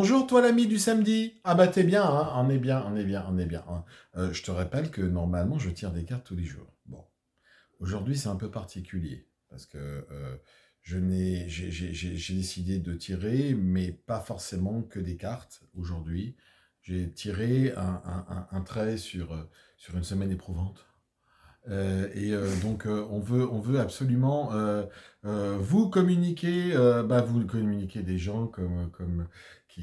Bonjour toi l'ami du samedi. Ah bah t'es bien, hein? On est bien, on est bien, on est bien, hein. Je te rappelle que normalement je tire des cartes tous les jours. Bon, aujourd'hui c'est un peu particulier parce que j'ai décidé de tirer, mais pas forcément que des cartes aujourd'hui. J'ai tiré un trait sur une semaine éprouvante. Donc, on veut absolument vous communiquer, vous communiquer des gens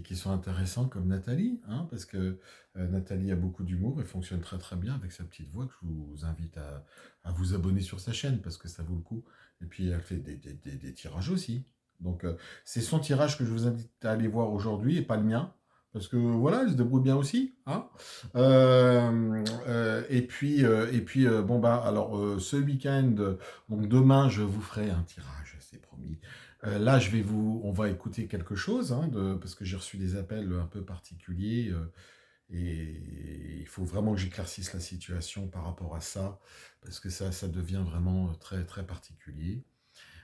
qui sont intéressants comme Nathalie, hein, parce que Nathalie a beaucoup d'humour et fonctionne très très bien avec sa petite voix, que je vous invite à vous abonner sur sa chaîne parce que ça vaut le coup. Et puis elle fait des tirages aussi. Donc c'est son tirage que je vous invite à aller voir aujourd'hui et pas le mien. Parce que voilà, elle se débrouille bien aussi, hein. Bon bah alors ce week-end, donc demain je vous ferai un tirage, c'est promis. Là on va écouter quelque chose, hein, parce que j'ai reçu des appels un peu particuliers et il faut vraiment que j'éclaircisse la situation par rapport à ça, parce que ça devient vraiment très très particulier.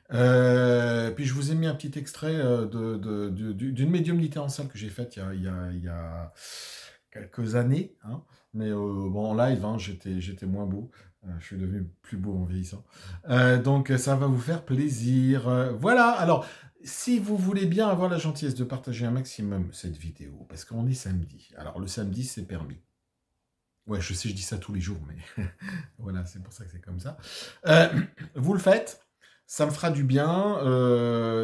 Puis je vous ai mis un petit extrait d'une médiumnité en salle que j'ai faite il y a quelques années, hein. Mais bon, en live, hein, j'étais moins beau. Je suis devenu plus beau en vieillissant. Donc ça va vous faire plaisir. Voilà, alors si vous voulez bien avoir la gentillesse de partager un maximum cette vidéo, parce qu'on est samedi. Alors le samedi, c'est permis. Ouais, je sais, je dis ça tous les jours, mais voilà, c'est pour ça que c'est comme ça. Euh, Vous le faites, ça me fera du bien,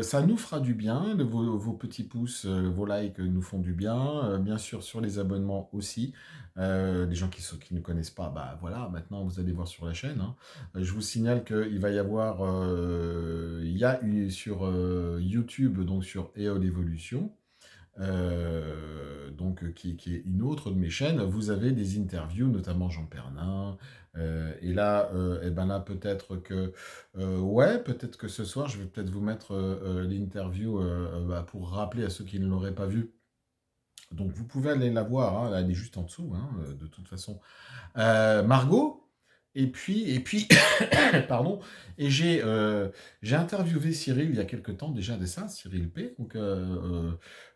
ça nous fera du bien, vos petits pouces, vos likes nous font du bien, bien sûr sur les abonnements aussi. Les gens qui ne connaissent pas, bah voilà, maintenant vous allez voir sur la chaîne, hein. Je vous signale qu'il va y avoir, sur YouTube, donc sur EOL Evolution, qui est une autre de mes chaînes, vous avez des interviews, notamment Jean Pernin. Et là, là peut-être que ce soir, je vais peut-être vous mettre l'interview pour rappeler à ceux qui ne l'auraient pas vue. Donc vous pouvez aller la voir, hein, elle est juste en dessous, hein, de toute façon. Margot. Et puis, pardon, et j'ai interviewé Cyril il y a quelque temps déjà de ça, Cyril P. Donc,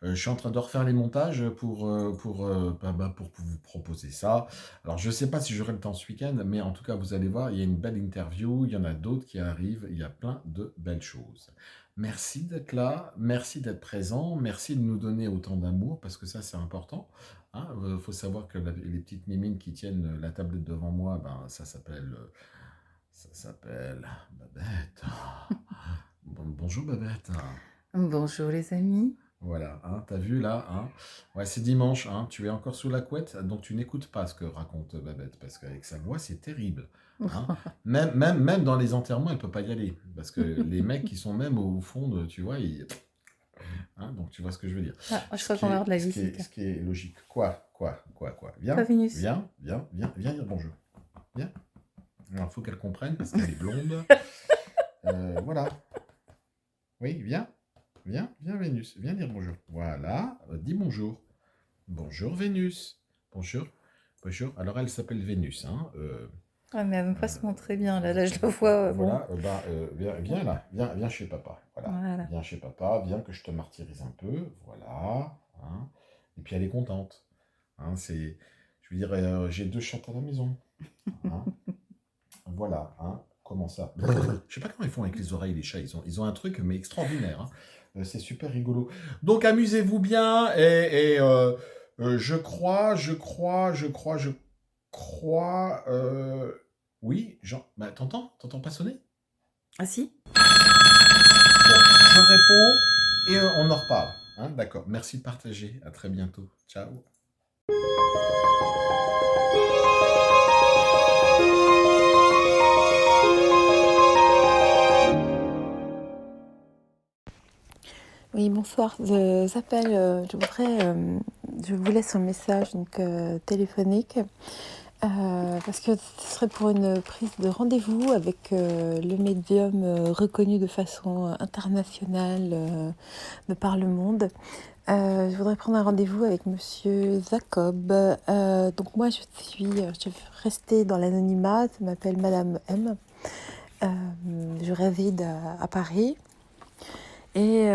je suis en train de refaire les montages pour vous proposer ça. Alors, je ne sais pas si j'aurai le temps ce week-end, mais en tout cas, vous allez voir, il y a une belle interview, il y en a d'autres qui arrivent, il y a plein de belles choses. Merci d'être là, merci d'être présent, merci de nous donner autant d'amour, parce que ça, c'est important. Hein, faut savoir que les petites mimines qui tiennent la tablette devant moi, ben, ça s'appelle Babette. Bonjour Babette. Bonjour les amis. Voilà, hein, t'as vu là, hein? Ouais, c'est dimanche, hein, tu es encore sous la couette, donc tu n'écoutes pas ce que raconte Babette, parce qu'avec sa voix, c'est terrible, hein. Même dans les enterrements, elle peut pas y aller, parce que les mecs qui sont même au fond, tu vois, hein, donc tu vois ce que je veux dire. Ah, je crois qu'on va avoir de la visite. Ce qui est logique. Quoi? Pas Viens, Vénus. viens dire bonjour. Viens. Alors, il faut qu'elle comprenne parce qu'elle est blonde. Voilà. Oui, viens Vénus. Viens dire bonjour. Voilà, dis bonjour. Bonjour Vénus. Bonjour. Bonjour. Alors, elle s'appelle Vénus, hein. Ah, mais elle veut pas se montrer bien. Là je la vois. Bon, Voilà, viens là, viens chez papa. Voilà, voilà. viens chez papa, viens que je te martyrise un peu. Voilà, hein. Et puis elle est contente. Hein, je veux dire, j'ai 2 chats à la maison. Hein. Voilà, hein. Comment ça? Je sais pas comment ils font avec les oreilles, les chats. Ils ont un truc, mais extraordinaire, hein. C'est super rigolo. Donc amusez-vous bien je crois. Oui, Jean. Bah, t'entends pas sonner? Ah si. Bon, je réponds et on en reparle, hein. D'accord. Merci de partager. À très bientôt. Ciao. Oui, bonsoir. Je vous laisse un message téléphonique parce que ce serait pour une prise de rendez-vous avec le médium reconnu de façon internationale de par le monde. Je voudrais prendre un rendez-vous avec Monsieur Jacob. Donc moi, je vais rester dans l'anonymat. Je m'appelle Madame M. Je réside à Paris. et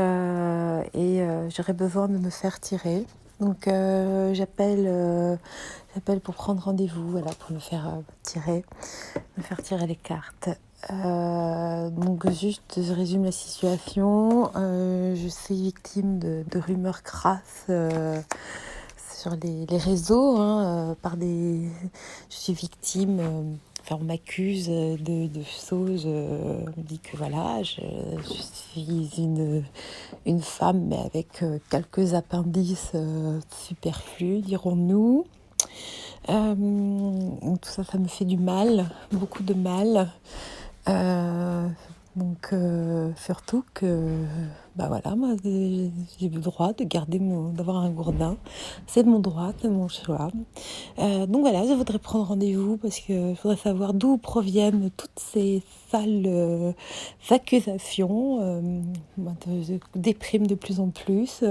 j'aurais besoin de me faire tirer. Donc j'appelle pour prendre rendez-vous, voilà, pour me faire tirer les cartes. Donc juste, je résume la situation. Je suis victime de rumeurs crasses sur les réseaux, hein, je suis victime. Enfin, on m'accuse de choses. On me dit que voilà, je suis une femme, mais avec quelques appendices superflus, dirons-nous. Tout ça, ça me fait du mal, beaucoup de mal. Euh, Surtout que, bah voilà, moi j'ai le droit de d'avoir un gourdin. C'est de mon droit, c'est de mon choix. Donc voilà, je voudrais prendre rendez-vous parce que je voudrais savoir d'où proviennent toutes ces sales accusations. Je déprime de plus en plus.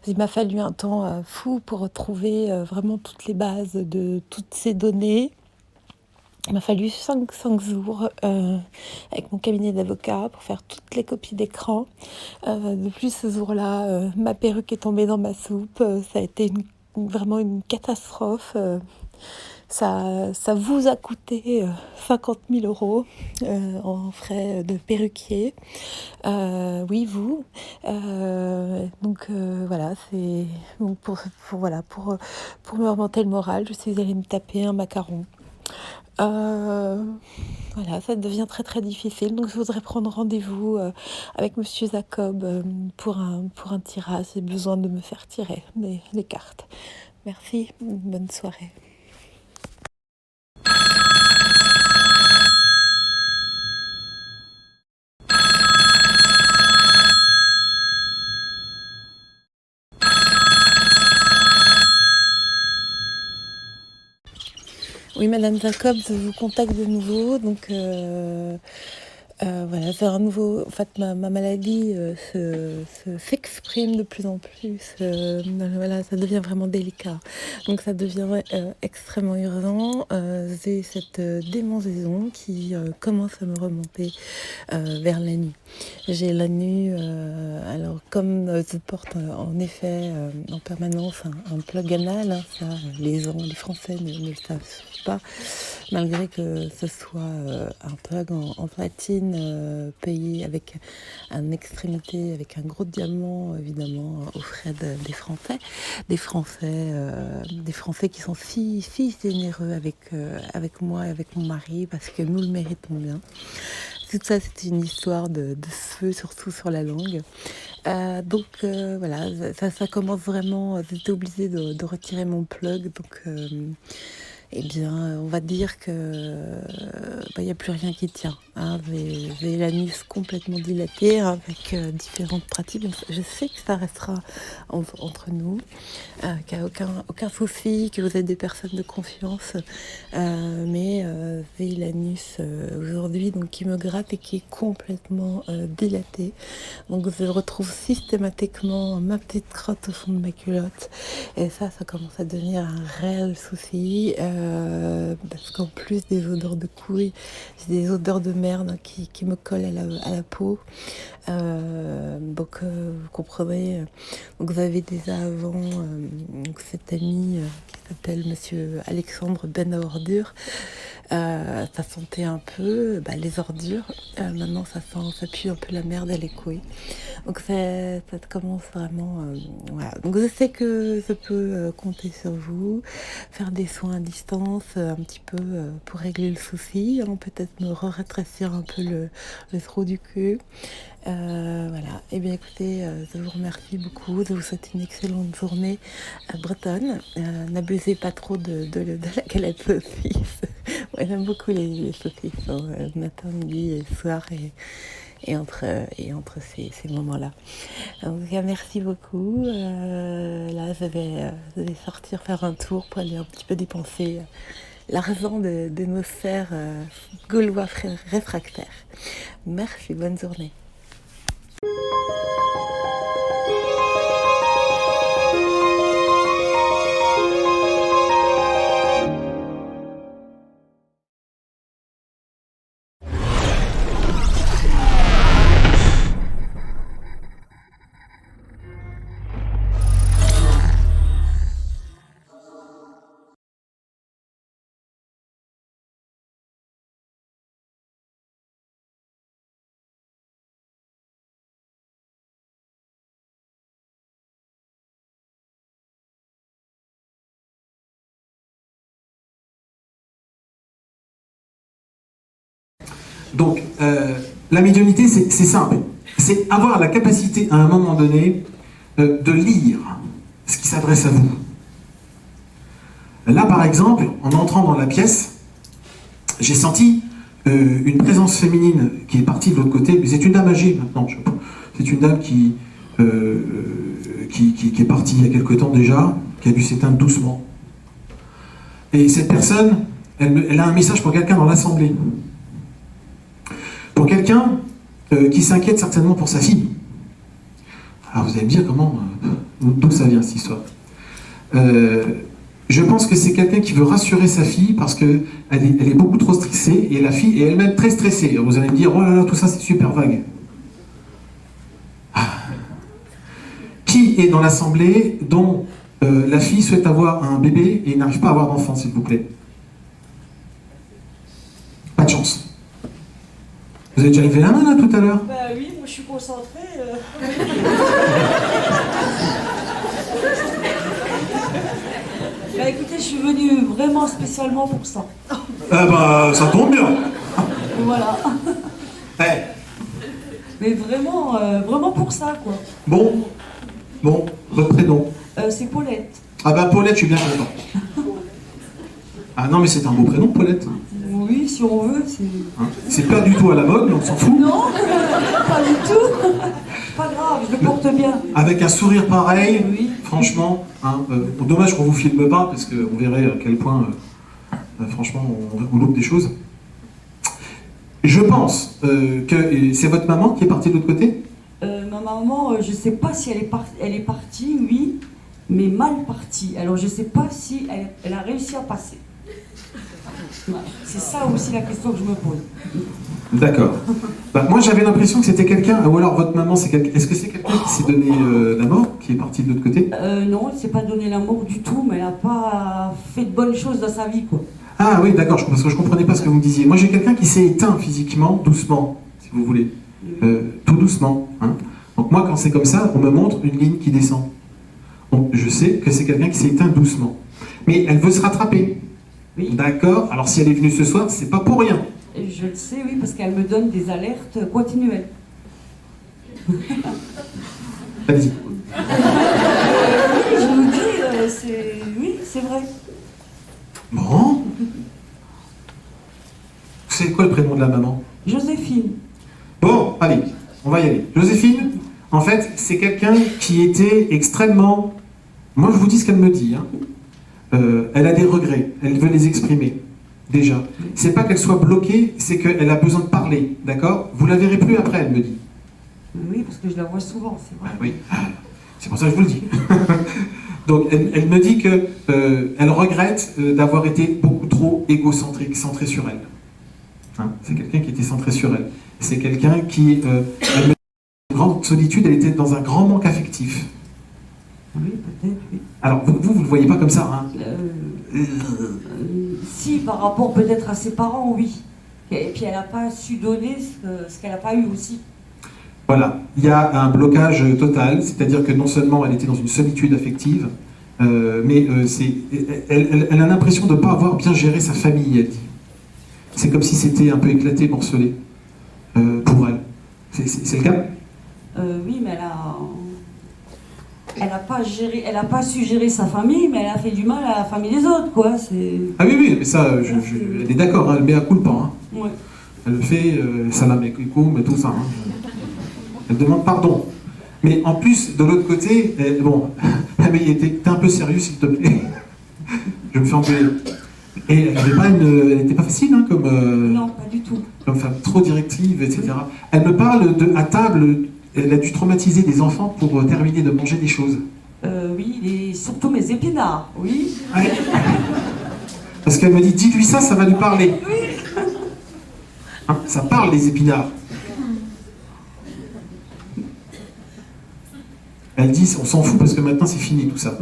Il m'a fallu un temps fou pour retrouver vraiment toutes les bases de toutes ces données. Il m'a fallu 5 jours avec mon cabinet d'avocat pour faire toutes les copies d'écran. De plus, ce jour-là, ma perruque est tombée dans ma soupe. Ça a été vraiment une catastrophe. Ça vous a coûté 50 000 euros en frais de perruquier. Oui, vous. Voilà, c'est donc pour me remonter le moral, je suis allée me taper un macaron. Euh, voilà, ça devient très très difficile. Donc je voudrais prendre rendez-vous avec Monsieur Jacob pour un tirage. J'ai besoin de me faire tirer les cartes. Merci, bonne soirée. Oui, Madame Jacob, je vous contacte de nouveau. Donc, voilà, c'est un nouveau. En fait, ma maladie s'exprime de plus en plus. Voilà, ça devient vraiment délicat. Donc, ça devient extrêmement urgent. J'ai cette démangeaison qui commence à me remonter vers la nuit. J'ai la nuit, alors comme je porte en effet en permanence un plug anal, hein, ça les Français ne le savent pas, malgré que ce soit un plug en platine payé avec une extrémité, avec un gros diamant évidemment aux frais des Français qui sont si généreux avec moi et avec mon mari parce que nous le méritons bien. Tout ça, c'est une histoire de feu, surtout sur la langue. Voilà, ça commence vraiment. J'étais obligée de retirer mon plug. Donc, eh bien, on va dire que il n'y a plus rien qui tient. Hein. J'ai l'anus complètement dilaté hein, avec différentes pratiques. Donc, je sais que ça restera entre nous, qu'il n'y a aucun souci, que vous êtes des personnes de confiance. Mais j'ai l'anus aujourd'hui donc, qui me gratte et qui est complètement dilaté. Donc je retrouve systématiquement ma petite crotte au fond de ma culotte. Et ça commence à devenir un réel souci. Parce qu'en plus des odeurs de couilles, j'ai des odeurs de merde qui me collent à la peau. Vous comprenez. Donc vous avez déjà avant cet ami qui s'appelle Monsieur Alexandre Ben à ordures. Ça sentait un peu les ordures. Maintenant ça pue un peu la merde et les couilles. Donc ça commence vraiment. Voilà. Donc je sais que je peux compter sur vous, faire des soins à distance un petit peu pour régler le souci, hein, peut-être me rétrécir un peu le trou du cul. Voilà. Eh bien écoutez, je vous remercie beaucoup. Je vous souhaite une excellente journée bretonne. N'abusez pas trop de la galette saucisse. Ouais, j'aime beaucoup les saucisses hein, matin, midi et soir et entre ces moments-là. En tout cas, merci beaucoup. Là, je vais sortir faire un tour pour aller un petit peu dépenser l'argent de nos frères gaulois réfractaires. Merci, bonne journée. Donc, la médiumnité, c'est simple. C'est avoir la capacité, à un moment donné, de lire ce qui s'adresse à vous. Là, par exemple, en entrant dans la pièce, j'ai senti une présence féminine qui est partie de l'autre côté. Mais c'est une dame âgée, maintenant. C'est une dame qui est partie il y a quelque temps déjà, qui a dû s'éteindre doucement. Et cette personne, elle a un message pour quelqu'un dans l'assemblée. Pour quelqu'un qui s'inquiète certainement pour sa fille. Alors vous allez me dire d'où ça vient cette histoire. Je pense que c'est quelqu'un qui veut rassurer sa fille parce qu'elle est beaucoup trop stressée et la fille est elle-même très stressée. Vous allez me dire, oh là là, tout ça c'est super vague. Qui est dans l'assemblée dont la fille souhaite avoir un bébé et n'arrive pas à avoir d'enfant, s'il vous plaît? Pas de chance. Vous avez déjà levé la main là tout à l'heure? Bah oui, moi je suis concentrée. Bah écoutez, je suis venue vraiment spécialement pour ça. Ah bah, ça tombe bien. Voilà. Hey. Mais vraiment, vraiment pour ça, quoi. Bon, votre prénom? C'est Paulette. Ah bah Paulette, je suis bien content. Ah non mais c'est un beau prénom, Paulette. Oui, si on veut, c'est... Hein, c'est pas du tout à la mode, mais on s'en fout. Non, pas du tout. Pas grave, je le porte bien. Avec un sourire pareil, Oui. franchement, hein, dommage qu'on vous filme pas, parce qu'on verrait à quel point, franchement, on loupe des choses. Je pense que c'est votre maman qui est partie de l'autre côté? Ma maman, je sais pas si elle est partie, oui, mais mal partie. Alors je sais pas si elle a réussi à passer. Voilà. C'est ça aussi la question que je me pose. D'accord. Bah, moi j'avais l'impression que c'était quelqu'un, ou alors votre maman, est-ce que c'est quelqu'un qui s'est donné la mort, qui est parti de l'autre côté? Non, elle s'est pas donné la mort du tout, mais elle n'a pas fait de bonnes choses dans sa vie, quoi. Ah oui, d'accord, parce que je comprenais pas ce que vous me disiez. Moi j'ai quelqu'un qui s'est éteint physiquement, doucement, si vous voulez. Tout doucement. Hein. Donc moi quand c'est comme ça, on me montre une ligne qui descend. Donc je sais que c'est quelqu'un qui s'est éteint doucement. Mais elle veut se rattraper. Oui. D'accord. Alors si elle est venue ce soir, c'est pas pour rien. Et je le sais, oui, parce qu'elle me donne des alertes continuelles. Allez-y. Oui, je vous dis, oui, c'est vrai. Bon. C'est quoi le prénom de la maman? Joséphine. Bon, allez, on va y aller. Joséphine, en fait, c'est quelqu'un qui était extrêmement... Moi, je vous dis ce qu'elle me dit. Hein. Elle a des regrets, elle veut les exprimer, déjà. C'est pas qu'elle soit bloquée, c'est qu'elle a besoin de parler, d'accord? Vous la verrez plus après, elle me dit. Oui, parce que je la vois souvent, c'est vrai. Ah, oui, c'est pour ça que je vous le dis. Donc, elle me dit que elle regrette d'avoir été beaucoup trop égocentrique, centrée sur elle. Hein, c'est quelqu'un qui était centré sur elle. C'est quelqu'un qui, elle me dit, une grande solitude, elle était dans un grand manque affectif. Oui, peut-être, oui. Alors, vous le voyez pas comme ça, hein? Si, par rapport peut-être à ses parents, oui. Et puis elle n'a pas su donner ce qu'elle n'a pas eu aussi. Voilà, il y a un blocage total, c'est-à-dire que non seulement elle était dans une solitude affective, mais elle a l'impression de ne pas avoir bien géré sa famille, elle dit. C'est comme si c'était un peu éclaté, morcelé, pour elle. C'est le cas? Oui, mais elle n'a pas su gérer sa famille, mais elle a fait du mal à la famille des autres, quoi. Ah oui, mais ça, elle est d'accord, hein, elle met à coup le pas. Hein. Ouais. Elle le fait, salam alaikum, mais tout ça. Hein. Elle demande pardon. Mais en plus, de l'autre côté, bon, mais t'es un peu sérieux, s'il te plaît. Je me fais engueuler. Et elle n'était pas facile, hein, comme... Non, pas du tout. Comme femme trop directive, etc. Elle me parle à table, elle a dû traumatiser des enfants pour terminer de manger des choses. Oui, et surtout mes épinards, oui. Ouais. Parce qu'elle me dit, dis-lui ça, ça va lui parler. Oui. Hein, ça parle, les épinards. Elle dit, on s'en fout parce que maintenant c'est fini tout ça.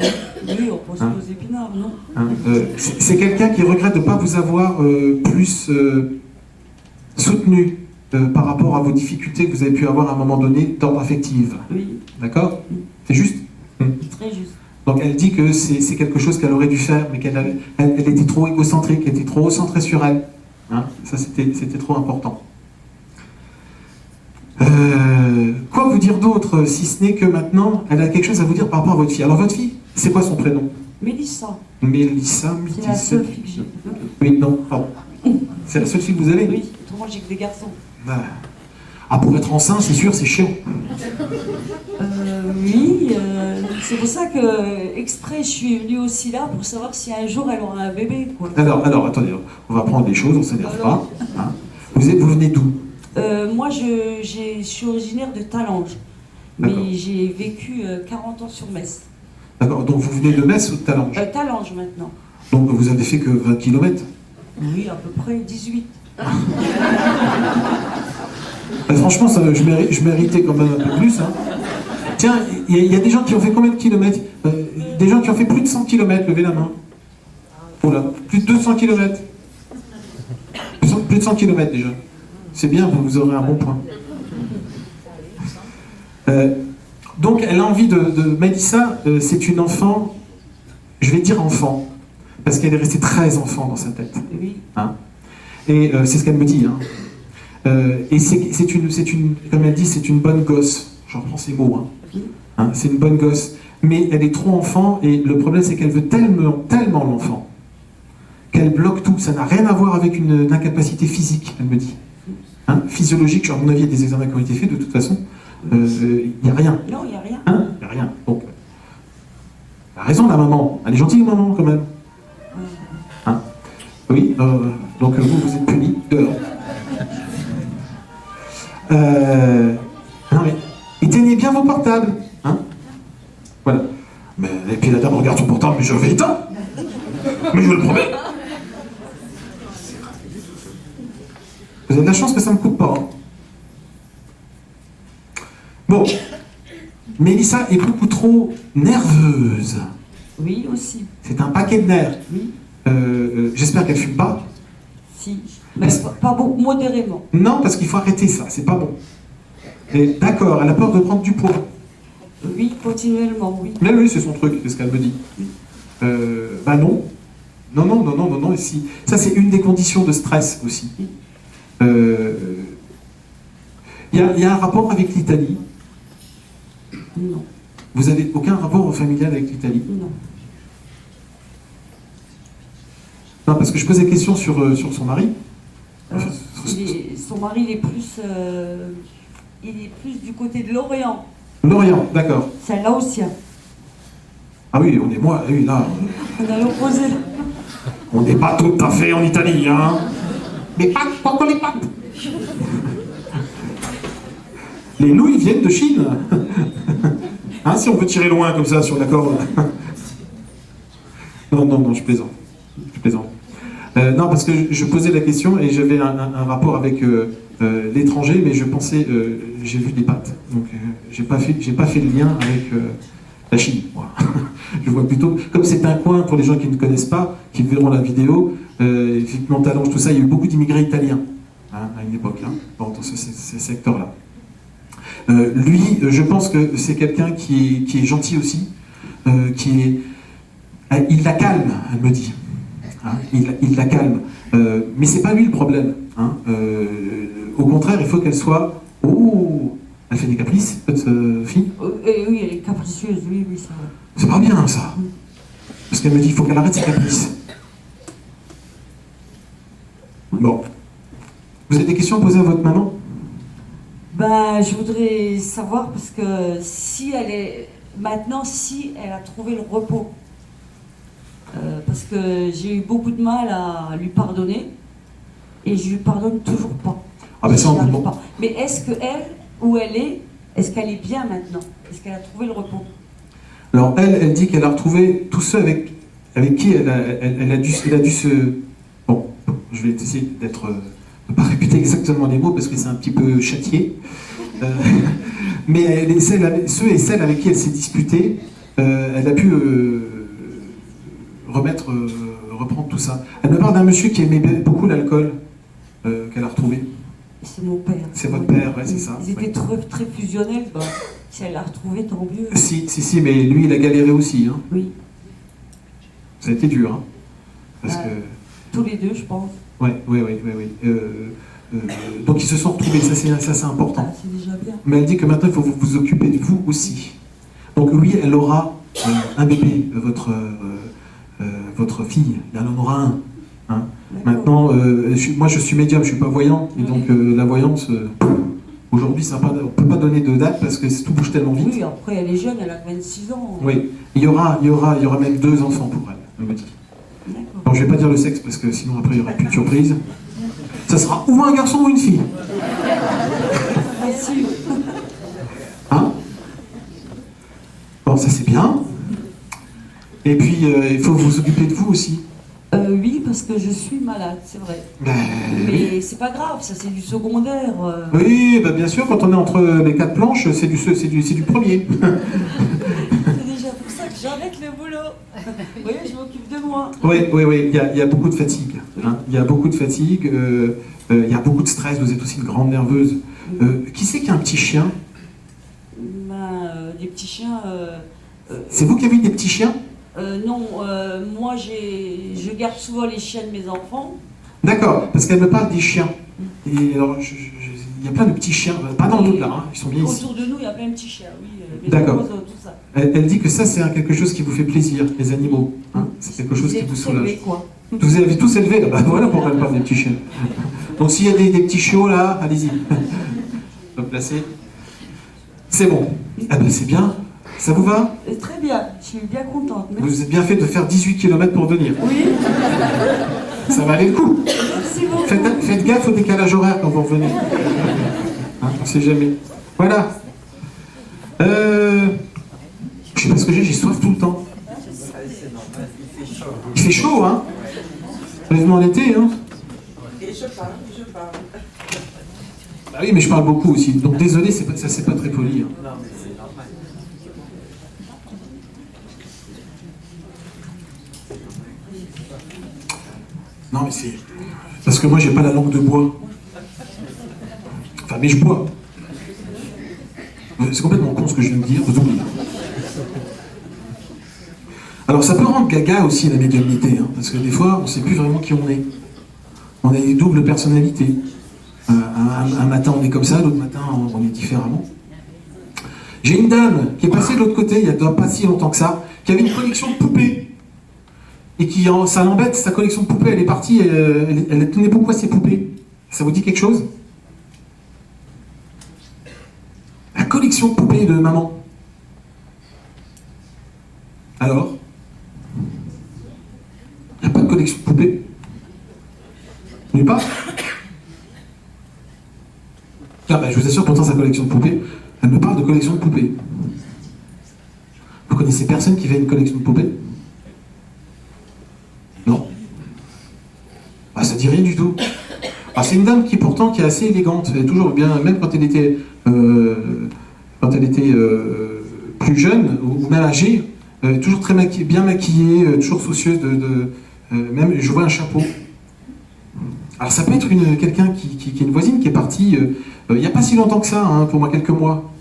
Oui, on pense Hein? aux épinards, non? Hein, c'est quelqu'un qui regrette de ne pas vous avoir plus soutenu par rapport à vos difficultés que vous avez pu avoir à un moment donné d'ordre affectif. Oui. D'accord? C'est juste? Très juste. Donc elle dit que c'est quelque chose qu'elle aurait dû faire, mais elle était trop égocentrique, elle était trop centrée sur elle. Hein, ça c'était trop important. Quoi vous dire d'autre, si ce n'est que maintenant, elle a quelque chose à vous dire par rapport à votre fille. Alors votre fille, c'est quoi son prénom? Mélissa, Mélissa, c'est la seule fille que j'ai. Oui, non, pardon. C'est la seule fille que vous avez? Oui, autrement j'ai que des garçons. Ah, pour être enceinte, c'est sûr, c'est chiant. Oui, c'est pour ça que exprès je suis venue aussi là pour savoir si un jour elle aura un bébé, quoi. Alors, attendez, on va prendre des choses, on ne s'énerve pas. Alors. Hein. Vous venez d'où? Moi je suis originaire de Talange, D'accord. mais j'ai vécu 40 ans sur Metz. D'accord, donc vous venez de Metz ou de Talange? Talange maintenant. Donc vous avez fait que 20 km? Oui, à peu près 18. Franchement, je méritais quand même un peu plus. Hein. Tiens, il y a des gens qui ont fait combien de kilomètres? Des gens qui ont fait plus de 100 km, levez la main. Oh là, plus de 200 km. Plus de 100 km déjà. C'est bien, vous aurez un bon point. Donc, elle a envie de Mélissa, c'est une enfant, je vais dire enfant, parce qu'elle est restée très enfant dans sa tête. Oui. Hein. Et c'est ce qu'elle me dit. Hein. Et c'est une, comme elle dit, c'est une bonne gosse. J'en reprends ces mots. Hein. Hein, c'est une bonne gosse. Mais elle est trop enfant, et le problème, c'est qu'elle veut tellement l'enfant, qu'elle bloque tout. Ça n'a rien à voir avec une incapacité physique, elle me dit. Hein, physiologique, à mon avis, il y a des examens qui ont été faits, de toute façon. Il n'y a rien. Non, il n'y a rien. Hein, il n'y a rien. Donc, elle a raison, la maman. Elle est gentille, maman, quand même. Hein, oui, donc vous êtes puni dehors. Non mais, éteignez bien vos portables. Hein, voilà. Mais, et puis la dame regarde son portable, mais je vais éteindre. Mais je vous le promets. Vous avez de la chance que ça ne me coupe pas. Hein. Bon. Mélissa est beaucoup trop nerveuse. Oui, aussi. C'est un paquet de nerfs. Oui. J'espère qu'elle fume pas. Si. Mais pas beaucoup, modérément. Non, parce qu'il faut arrêter ça, c'est pas bon. D'accord, elle a peur de prendre du poids. Oui, continuellement, oui. Mais oui, c'est son truc, c'est ce qu'elle me dit. Bah non. Non, si. Ça, c'est une des conditions de stress aussi. Il y a un rapport avec l'Italie? Non. Vous avez aucun rapport familial avec l'Italie? Non. Non, parce que je posais question sur son mari. Son mari, il est plus du côté de l'Orient. L'Orient, d'accord. C'est un Laotien. Ah oui, oui, là, On a l'opposé. on n'est pas tout à fait en Italie, hein. Les pâtes, pas les pâtes. Les nouilles viennent de Chine. Hein, si on peut tirer loin comme ça sur la corde. Non, je plaisante. Non, parce que je posais la question et j'avais un rapport avec l'étranger, mais je pensais, j'ai vu des pâtes. Donc, j'ai pas fait le lien avec la Chine. Moi. Je vois plutôt, comme c'est un coin pour les gens qui ne connaissent pas, qui verront la vidéo, effectivement, Talange, tout ça, il y a eu beaucoup d'immigrés italiens hein, à une époque, hein, dans ce secteur-là. Lui, je pense que c'est quelqu'un qui est gentil aussi, il la calme, elle me dit. Hein, il la calme. Mais c'est pas lui le problème. Hein. Au contraire, il faut qu'elle soit... Oh, elle fait des caprices, cette fille? Oui, elle est capricieuse, oui, c'est vrai. C'est pas bien, ça. Parce qu'elle me dit qu'il faut qu'elle arrête ses caprices. Bon. Vous avez des questions à poser à votre maman? Ben, je voudrais savoir, parce que si elle a trouvé le repos, parce que j'ai eu beaucoup de mal à lui pardonner, et je lui pardonne toujours pas. Ah ben ça, J'y arrive bon. pas. Mais est-ce qu'elle, où elle est-ce qu'elle est bien maintenant? Est-ce qu'elle a trouvé le repos? Alors elle dit qu'elle a retrouvé tous ceux avec qui elle a dû se... Bon, je vais essayer de ne pas répéter exactement les mots parce que c'est un petit peu châtié. Mais ceux et celles avec qui elle s'est disputée, elle a pu reprendre tout ça. Elle me parle d'un monsieur qui aimait beaucoup l'alcool, qu'elle a retrouvé. C'est mon père. C'est votre père, ouais, c'est ça. Ils étaient très fusionnels. Ben, si elle l'a retrouvé, tant mieux. Si, mais lui, il a galéré aussi. Hein. Oui. Ça a été dur. Hein, parce que... Tous les deux, je pense. Oui. Donc ils se sont retrouvés, ça c'est important. Ah, c'est déjà mais elle dit que maintenant il faut vous occuper de vous aussi. Donc oui, elle aura un bébé, votre fille, elle en aura un. Hein. Maintenant, moi je suis médium, je ne suis pas voyant, et donc la voyance, aujourd'hui, on ne peut pas donner de date parce que tout bouge tellement vite. Oui, après elle est jeune, elle a 26 ans. Oui, il y aura même 2 enfants pour elle me dit. Bon, je ne vais pas dire le sexe parce que sinon après il n'y aura plus de surprise. Ça sera ou un garçon ou une fille. Facile. Hein? Bon, ça c'est bien. Et puis, il faut vous occuper de vous aussi. Oui, parce que je suis malade, c'est vrai. Mais c'est pas grave, ça c'est du secondaire. Oui, bah bien sûr, quand on est entre les 4 planches, c'est du premier. C'est déjà pour ça que j'arrête le boulot. Vous voyez, je m'occupe de moi. Oui, il y a beaucoup de fatigue. Hein. Il y a beaucoup de fatigue, il y a beaucoup de stress, vous êtes aussi une grande nerveuse. Qui c'est qui a un petit chien? Des petits chiens... C'est vous qui avez des petits chiens? Non, moi je garde souvent les chiens de mes enfants. D'accord, parce qu'elle me parle des chiens. Et alors, il y a plein de petits chiens, pas dans l'autre là, hein, ils sont bien ici. Autour de nous, il y a plein de petits chiens, oui. D'accord. Tout ça. Elle dit que ça, c'est quelque chose qui vous fait plaisir, les animaux. Hein, c'est quelque chose qui vous soulage. Vous avez tous élevé, là. Bah, voilà pourquoi elle parle des petits chiens. Donc s'il y a des petits chiots là, allez-y. Donc placer. C'est bon. Ah ben c'est bien. Ça vous va? Très bien, je suis bien contente. Merci. Vous êtes bien fait de faire 18 km pour venir. Oui. Ça va aller le coup. Merci beaucoup. Faites gaffe au décalage horaire quand vous revenez. Hein, on ne sait jamais. Voilà. Je sais pas ce que j'ai soif tout le temps. Il fait chaud, hein? Vivement l'été, hein? Et je parle. Bah oui, mais je parle beaucoup aussi. Donc désolé, ça c'est pas très poli. Hein. Non, mais c'est normal. Non, mais c'est... Parce que moi, j'ai pas la langue de bois. Enfin, mais je bois. C'est complètement con ce que je viens de dire, vous oubliez. Alors, ça peut rendre gaga aussi la médiumnité, hein, parce que des fois, on ne sait plus vraiment qui on est. On a des doubles personnalités. Un matin, on est comme ça, l'autre matin, on est différemment. J'ai une dame qui est passée de l'autre côté, il n'y a pas si longtemps que ça, qui avait une collection de poupées. Et ça l'embête, sa collection de poupées, elle est partie, elle tenait beaucoup à ses poupées. Ça vous dit quelque chose? La collection de poupées de maman. Alors? Il n'y a pas de collection de poupées? Nulle part? Ah ben, je vous assure, pourtant sa collection de poupées, elle me parle de collection de poupées. Vous connaissez personne qui fait une collection de poupées? Non. Ah, ça dit rien du tout. Ah, c'est une dame qui pourtant qui est assez élégante, elle est toujours bien, même quand elle était plus jeune ou même âgée, toujours très bien maquillée, toujours soucieuse même je vois un chapeau. Alors ça peut être quelqu'un qui est une voisine qui est partie il n'y a pas si longtemps que ça, hein, pour moi quelques mois.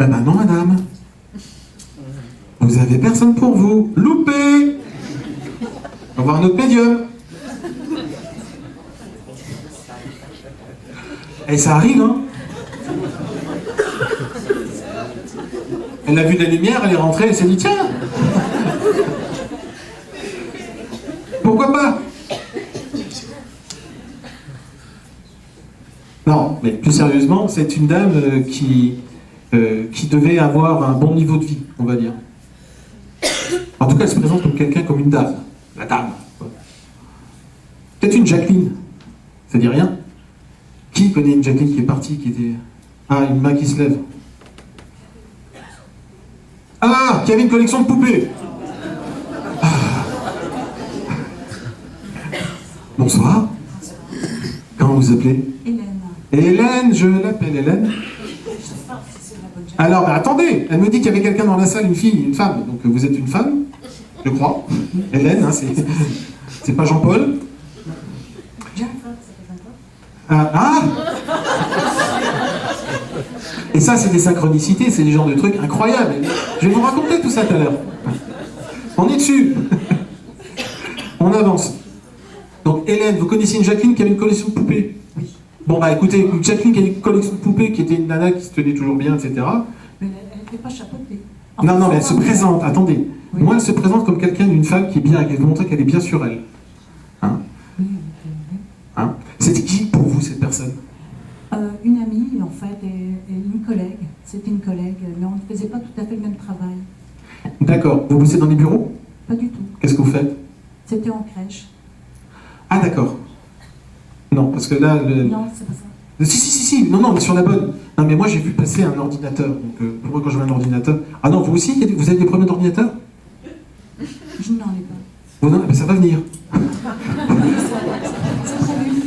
Eh ben non madame. Vous avez personne pour vous. Loupé. On va voir un autre médium. Et ça arrive, hein. Elle a vu la lumière, elle est rentrée, elle s'est dit tiens. Pourquoi pas? Non, mais plus sérieusement, c'est une dame qui devait avoir un bon niveau de vie, on va dire. En tout cas, elle se présente comme quelqu'un, comme une dame. La dame. Peut-être une Jacqueline. Ça dit rien? Qui connaît une Jacqueline qui est partie, qui était... Ah, une main qui se lève. Ah, qui avait une collection de poupées. Ah. Bonsoir. Comment vous appelez? Hélène, je l'appelle Hélène. Alors, bah, attendez, elle me dit qu'il y avait quelqu'un dans la salle, une fille, une femme. Donc vous êtes une femme, je crois. Hélène, hein, c'est pas Jean-Paul. Ah. Et ça, c'est des synchronicités, c'est des genres de trucs incroyables. Je vais vous raconter tout ça tout à l'heure. On est dessus. On avance. Donc Hélène, vous connaissez une Jacqueline qui avait une collection de poupées? Oui. Bon bah écoutez, une Jacqueline qui a une collection de poupées, qui était une nana qui se tenait toujours bien, etc. Mais elle n'était pas chapeautée. Non, non, mais elle se présente, attendez. Oui. Moi, elle se présente comme quelqu'un d'une femme qui est bien, qui veut montrer qu'elle est bien sur elle. Hein? Oui, oui. Hein? C'était qui pour vous, cette personne? Une amie, en fait, et une collègue. C'était une collègue, mais on ne faisait pas tout à fait le même travail. D'accord. Vous bossez dans les bureaux? Pas du tout. Qu'est-ce que vous faites? C'était en crèche. Ah, d'accord. Non, parce que là... Non, c'est pas ça. Si, non, non, mais sur la bonne. Non, mais moi, j'ai vu passer un ordinateur. Donc, pour moi, quand je vois un ordinateur... Ah non, vous aussi, vous avez des problèmes d'ordinateur? Je n'en ai pas. Vous non, mais ça va venir. C'est prévu.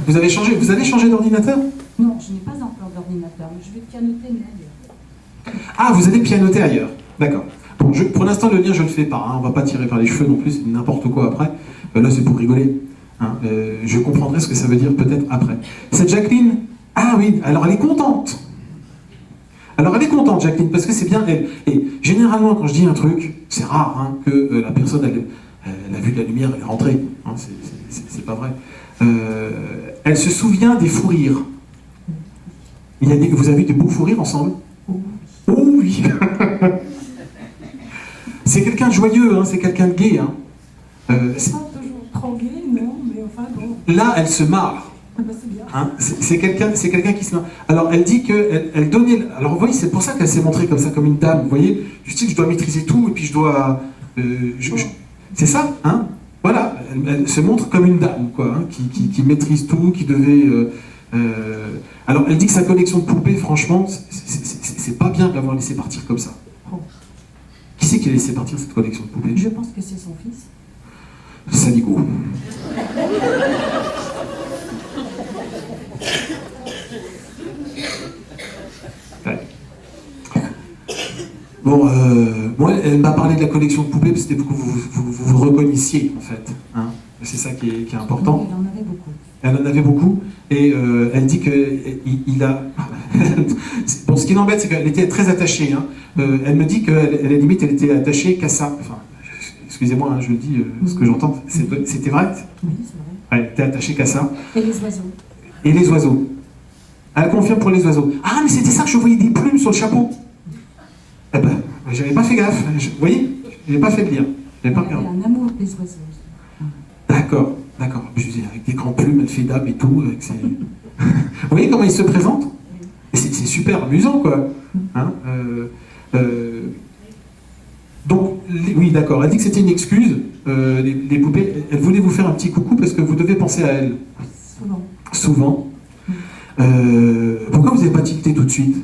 Vous allez changer d'ordinateur? Non, je n'ai pas encore d'ordinateur, mais je vais pianoter ailleurs. Ah, vous allez pianoter ailleurs. D'accord. Bon, pour l'instant, le lien, je ne le fais pas. Hein. On ne va pas tirer par les cheveux non plus, c'est n'importe quoi après. Là, c'est pour rigoler. Hein. Je comprendrai ce que ça veut dire peut-être après. Cette Jacqueline, ah oui, alors elle est contente. Alors elle est contente, Jacqueline, parce que c'est bien elle. Et généralement, quand je dis un truc, c'est rare hein, que la personne, elle a vu de la lumière, elle est rentrée. Hein, c'est pas vrai. Elle se souvient des fous rires. Vous avez eu des beaux fous rires ensemble? Oh oui. C'est quelqu'un de joyeux, hein, c'est quelqu'un de gai. Hein. C'est pas toujours trop gai, non, mais enfin bon. Là, elle se marre. Ah bah, c'est bien. Hein. C'est quelqu'un qui se marre. Alors, elle dit qu'elle donnait... Alors, vous voyez, c'est pour ça qu'elle s'est montrée comme ça, comme une dame. Vous voyez, je dis que je dois maîtriser tout, et puis je dois... c'est ça, hein. Voilà, elle se montre comme une dame, quoi, hein, qui maîtrise tout, qui devait... Alors, elle dit que sa collection de poupées, franchement, c'est pas bien de l'avoir laissé partir comme ça. Oh. Qui c'est qui a laissé partir cette collection de poupées? Je pense que c'est son fils. Saligo. Ouais. Bon, moi, elle m'a parlé de la collection de poupées, parce que c'était pour que vous reconnaissiez, en fait. Hein. C'est ça qui est important. Il en avait beaucoup. Elle en avait beaucoup, et elle dit qu'il a... Bon, ce qui l'embête, c'est qu'elle était très attachée. Hein. Elle me dit qu'à la limite, elle était attachée qu'à ça. Enfin, excusez-moi, hein, je dis ce que j'entends. C'était vrai? Oui, c'est vrai. Elle était attachée qu'à ça. Et les oiseaux. Et les oiseaux. Elle confirme pour les oiseaux. Ah, mais c'était ça que je voyais des plumes sur le chapeau. Eh ben, j'avais pas fait gaffe. Vous voyez? J'avais pas fait le lien. J'avais pas Elle a regardé. un amour des oiseaux. D'accord, d'accord. Je dis, avec des grandes plumes, elle fait dame et tout. Vous voyez comment il se présente? C'est super amusant, quoi. Hein, donc, oui, d'accord. Elle dit que c'était une excuse. Les poupées, elle voulait vous faire un petit coucou parce que vous devez penser à elle. Souvent. Souvent. Pourquoi vous n'avez pas tilté tout de suite?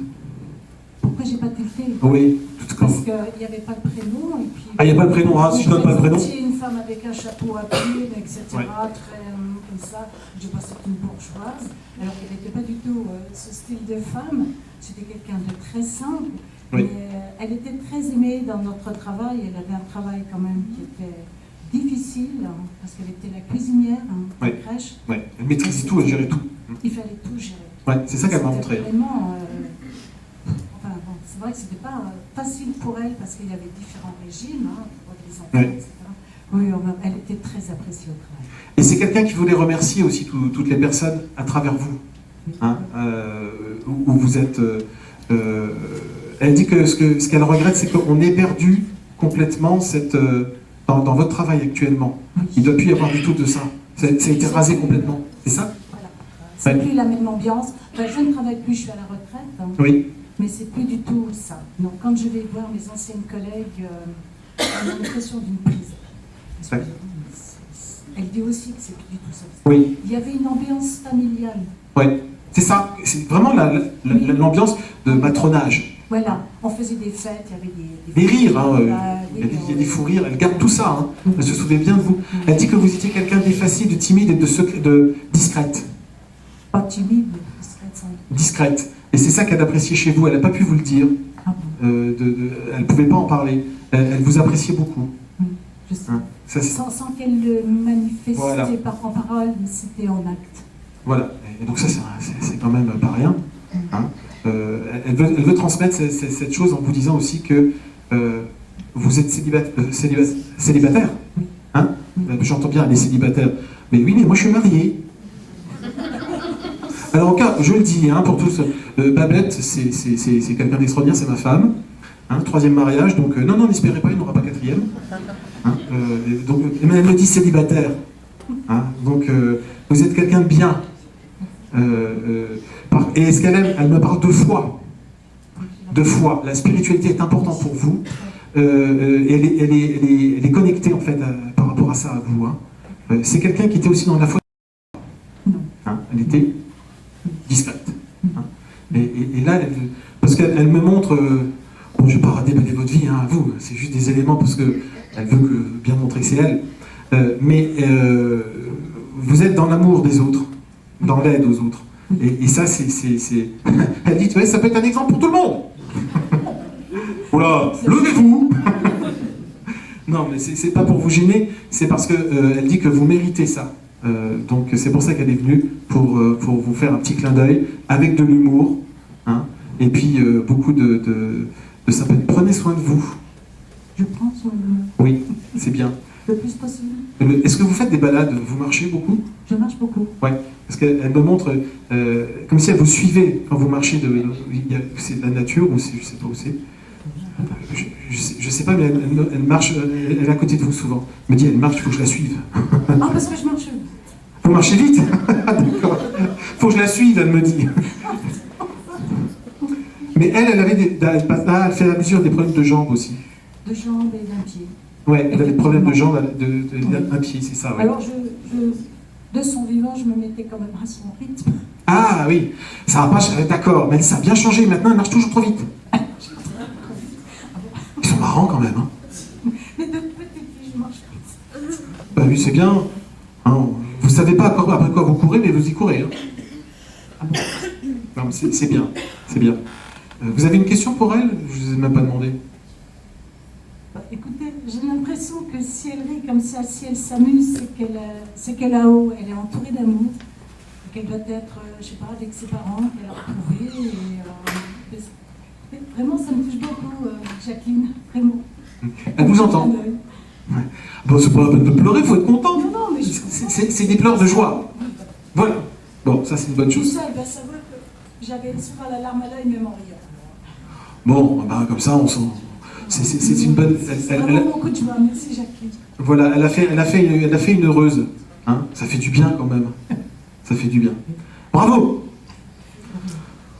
Pourquoi j'ai pas tilté? Oui. Parce qu'il n'y avait pas de prénom. Et puis, Ah, il n'y a pas de prénom. Ah, si je donne pas de prénom. Une femme avec un chapeau à plumes, etc. Ouais. Très comme ça. Je pense que c'est une bourgeoise. Alors qu'elle n'était pas du tout ce style de femme. C'était quelqu'un de très simple. Oui. Mais elle était très aimée dans notre travail. Elle avait un travail quand même qui était difficile, hein, parce qu'elle était la cuisinière en Oui. crèche. Ouais. Elle maîtrisait tout, elle gérait tout. Il fallait tout gérer. Ouais, c'est ça qu'elle m'a C'était montré. Vraiment, enfin, bon, c'est vrai que c'était pas facile pour elle parce qu'il y avait différents régimes hein, pour les enfants, Ouais. etc. Oui, elle était très appréciée au travail. Et c'est quelqu'un qui voulait remercier aussi toutes les personnes à travers vous. Hein, où vous êtes... elle dit que ce qu'elle regrette, c'est qu'on ait perdu complètement dans votre travail actuellement. Il ne doit plus y avoir du tout de ça. Ça a été rasé complètement. C'est ça? Voilà. C'est Ouais. plus la même ambiance. Enfin, je ne travaille plus, je suis à la retraite. Hein, Oui. mais c'est plus du tout ça. Donc, quand je vais voir mes anciennes collègues, on a l'impression d'une prise. Ouais. Elle dit aussi que c'est plus du tout ça. Oui. Il y avait une ambiance familiale. Oui. C'est ça. C'est vraiment l'ambiance de matronage. Voilà, on faisait des fêtes, il y avait Des rires, hein, des il y a des fous rires, elle garde tout ça, hein. Elle se souvient bien de vous. Elle dit que vous étiez quelqu'un d'effacé, de timide et de discrète. Pas timide, mais discrète sans doute. Discrète. Et c'est ça qu'elle appréciait chez vous, elle n'a pas pu vous le dire. Ah bon. Elle ne pouvait pas en parler. Elle vous appréciait beaucoup. Je sais. Hein. Ça, Sans qu'elle le manifestait Voilà. en parole, mais c'était en acte. voilà. Et donc ça, c'est quand même pas rien. Hein. Elle veut transmettre cette chose en vous disant aussi que vous êtes célibataire. Hein. J'entends bien, elle est célibataire. Mais oui, mais moi je suis marié. Alors, en cas, je le dis, hein, pour tous, Babette, c'est quelqu'un d'extraordinaire, c'est ma femme. Hein, 3e mariage, donc non, n'espérez pas, il n'y en aura pas 4e. Hein, mais elle me dit célibataire. Hein, donc, vous êtes quelqu'un de bien. Et ce qu'elle aime, elle me parle de foi. De foi. La spiritualité est importante pour vous. Elle est connectée, en fait, par rapport à ça, à vous. Hein. C'est quelqu'un qui était aussi dans la foi. Hein, elle était discrète. Hein. Et là, parce qu'elle me montre... bon, je ne vais pas déballer votre vie, hein, à vous. C'est juste des éléments parce qu'elle veut bien montrer que c'est elle. Mais vous êtes dans l'amour des autres, dans l'aide aux autres. Et ça, c'est... Elle dit, tu vois, ça peut être un exemple pour tout le monde. Voilà, levez-vous. Non, mais c'est pas pour vous gêner, c'est parce qu'elle dit que vous méritez ça. Donc c'est pour ça qu'elle est venue, pour vous faire un petit clin d'œil, avec de l'humour, hein, et puis beaucoup de sympathie. Prenez soin de vous. Je prends soin de moi. Oui, c'est bien. Le plus possible. Est-ce que vous faites des balades? Vous marchez beaucoup? Je marche beaucoup. Ouais, parce qu'elle me montre, comme si elle vous suivait quand vous marchez, c'est de la nature, ou je sais pas où c'est. Je sais pas, mais elle marche, elle est à côté de vous souvent. Elle me dit, elle marche, il faut que je la suive. Ah, parce que je marche. Vous marchez vite? D'accord. Faut que je la suive, elle me dit. Mais elle avait elle fait à mesure des problèmes de jambes aussi. De jambes et d'un pied. Ouais, elle avait des problèmes de jambes, d'un pied, c'est ça, ouais. Alors, de son vivant, je me mettais quand même à son rythme. Ah oui, ça va pas, d'accord, mais ça a bien changé, maintenant elle marche toujours trop vite. Ils sont marrants quand même, hein. Mais de petite fille, je marche comme ça. Bah oui, c'est bien. Hein, vous savez pas après quoi vous courez, mais vous y courez. Hein. Non, mais c'est bien, c'est bien. Vous avez une question pour elle? Je vous ai même pas demandé. Bah, écoutez, j'ai l'impression que si elle rit comme ça, si elle s'amuse, c'est qu'elle a haut, elle est entourée d'amour, qu'elle doit être, je sais pas, avec ses parents, qu'elle a retrouvé. Vraiment, ça me touche beaucoup, Jacqueline, vraiment. Elle vous entend. Ouais. Bon, c'est pas la peine de pleurer, il faut être content. Non, non, mais c'est des pleurs de joie. Voilà. Bon, ça c'est une bonne tout chose. ça, elle va savoir que j'avais souvent la larme à l'œil, même en riant. Bon, bah, comme ça, on sent. C'est une bonne. C'est vraiment beaucoup de joie, merci Jacqueline. Voilà, elle a fait une heureuse. Hein, ça fait du bien quand même. Ça fait du bien. Bravo!